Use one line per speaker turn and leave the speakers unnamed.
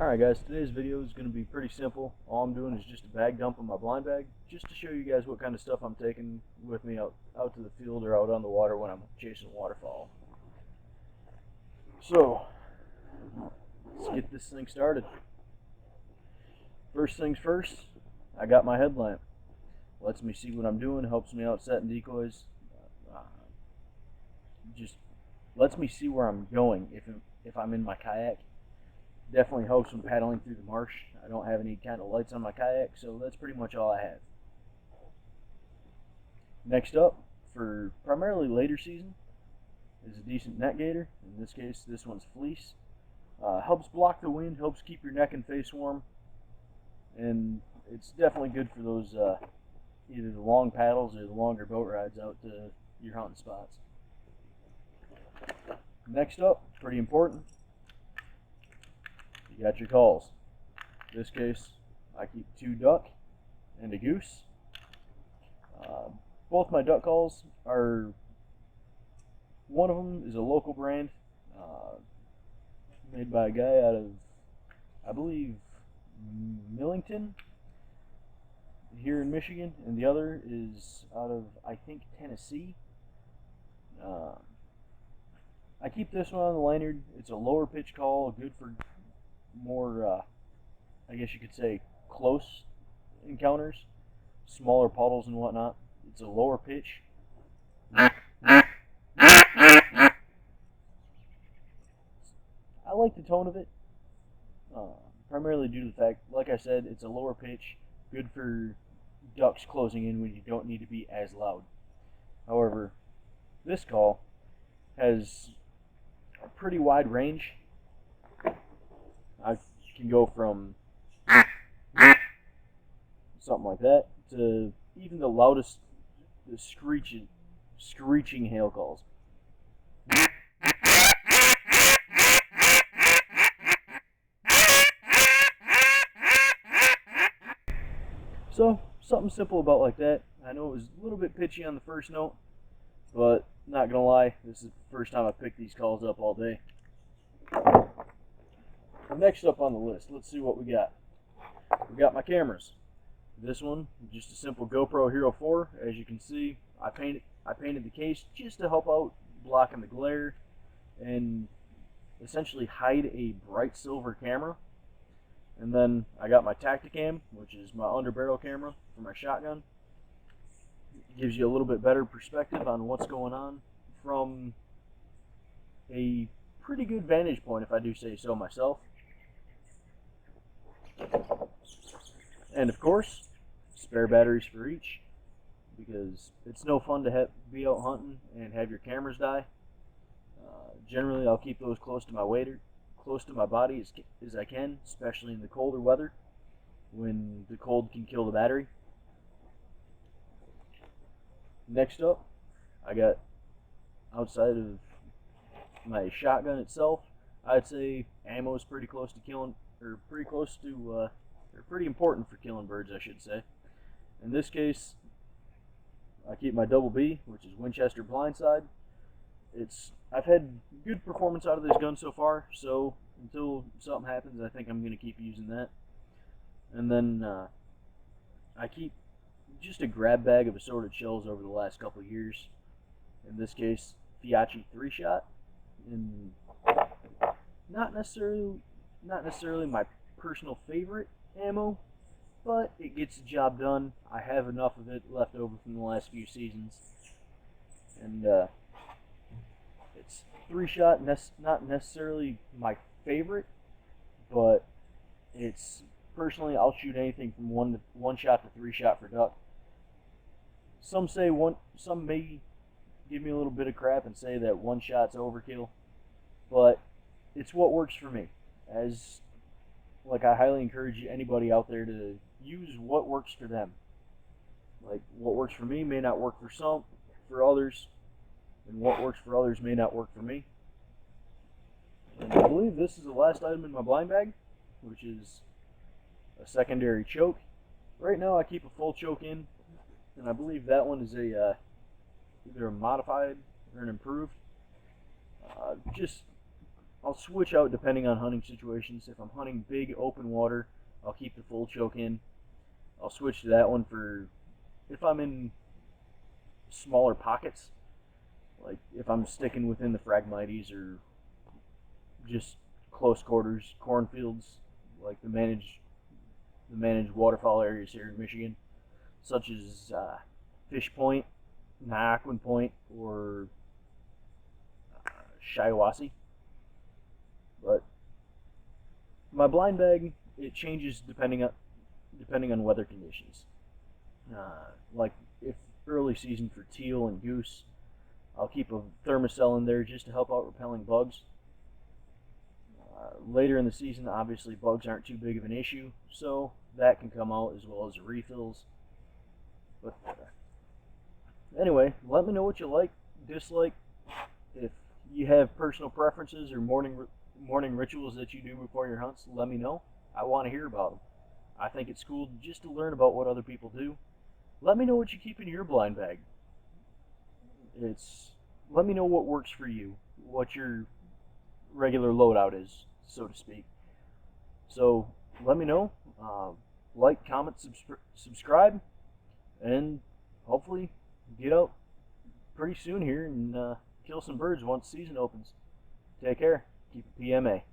Alright guys, today's video is going to be pretty simple. All I'm doing is just a bag dump in my blind bag, just to show you guys what kind of stuff I'm taking with me out to the field or out on the water when I'm chasing waterfowl. So, let's get this thing started. First things first, I got my headlamp. Lets me see what I'm doing, helps me out setting decoys, just lets me see where I'm going if I'm in my kayak. Definitely helps when paddling through the marsh. I don't have any kind of lights on my kayak, so that's pretty much all I have. Next up, for primarily later season, is a decent net gaiter. In this case, this one's fleece. Helps block the wind, helps keep your neck and face warm, and it's definitely good for those either the long paddles or the longer boat rides out to your hunting spots. Next up, pretty important, you got your calls. In this case, I keep 2 duck and a goose. Both my duck calls are, one of them is a local brand, made by a guy out of, I believe, Millington here in Michigan, and the other is out of, I think, Tennessee. I keep this one on the lanyard. It's a lower pitch call, good for more, I guess you could say, close encounters, smaller puddles and whatnot. It's a lower pitch. I like the tone of it, primarily due to the fact, like I said, it's a lower pitch, good for ducks closing in when you don't need to be as loud. However, this call has a pretty wide range. I can go from something like that to even the loudest, the screeching hail calls. So, something simple about like that. I know it was a little bit pitchy on the first note, but not gonna lie, this is the first time I picked these calls up all day. Next up on the list, let's see what we got. We got my cameras. This one, just a simple GoPro Hero 4. As you can see, I painted the case just to help out blocking the glare and essentially hide a bright silver camera. And then I got my Tacticam, which is my underbarrel camera for my shotgun. It gives you a little bit better perspective on what's going on from a pretty good vantage point, if I do say so myself. And of course, spare batteries for each, because it's no fun to be out hunting and have your cameras die. Generally, I'll keep those close to my body as I can, especially in the colder weather, when the cold can kill the battery. Next up, I got, outside of my shotgun itself, I'd say ammo is pretty close to killing, or pretty important for killing birds, I should say. In this case, I keep my double B, which is Winchester Blindside. I've had good performance out of this gun so far, so until something happens, I think I'm going to keep using that. And then I keep just a grab bag of assorted shells over the last couple of years. In this case, Fiachi 3-shot, and not necessarily my personal favorite ammo, but it gets the job done. I have enough of it left over from the last few seasons, and it's 3-shot, not necessarily my favorite, but it's, personally, I'll shoot anything from one shot to 3-shot for duck. Some may give me a little bit of crap and say that 1 shot's overkill, but it's what works for me. I highly encourage anybody out there to use what works for them. Like, what works for me may not work for others, and what works for others may not work for me. And I believe this is the last item in my blind bag, which is a secondary choke. Right now I keep a full choke in, and I believe that one is either a modified or an improved. Just I'll switch out depending on hunting situations. If I'm hunting big open water, I'll keep the full choke in. I'll switch to that one for if I'm in smaller pockets, like if I'm sticking within the Phragmites or just close quarters cornfields, like the managed waterfowl areas here in Michigan, such as Fish Point, Nyaquan Point, or Shiawassee. But my blind bag, it changes depending on weather conditions. Like if early season for teal and goose, I'll keep a thermocell in there just to help out repelling bugs. Later in the season, obviously bugs aren't too big of an issue, so that can come out as well as the refills. But anyway, let me know what you like, dislike. If you have personal preferences or morning rituals that you do before your hunts, let me know. I want to hear about them. I think it's cool just to learn about what other people do. Let me know what you keep in your blind bag. Let me know what works for you, what your regular loadout is, so to speak. So let me know. Like, comment, subscribe, and hopefully get out pretty soon here and kill some birds once season opens. Take care. Keep it PMA.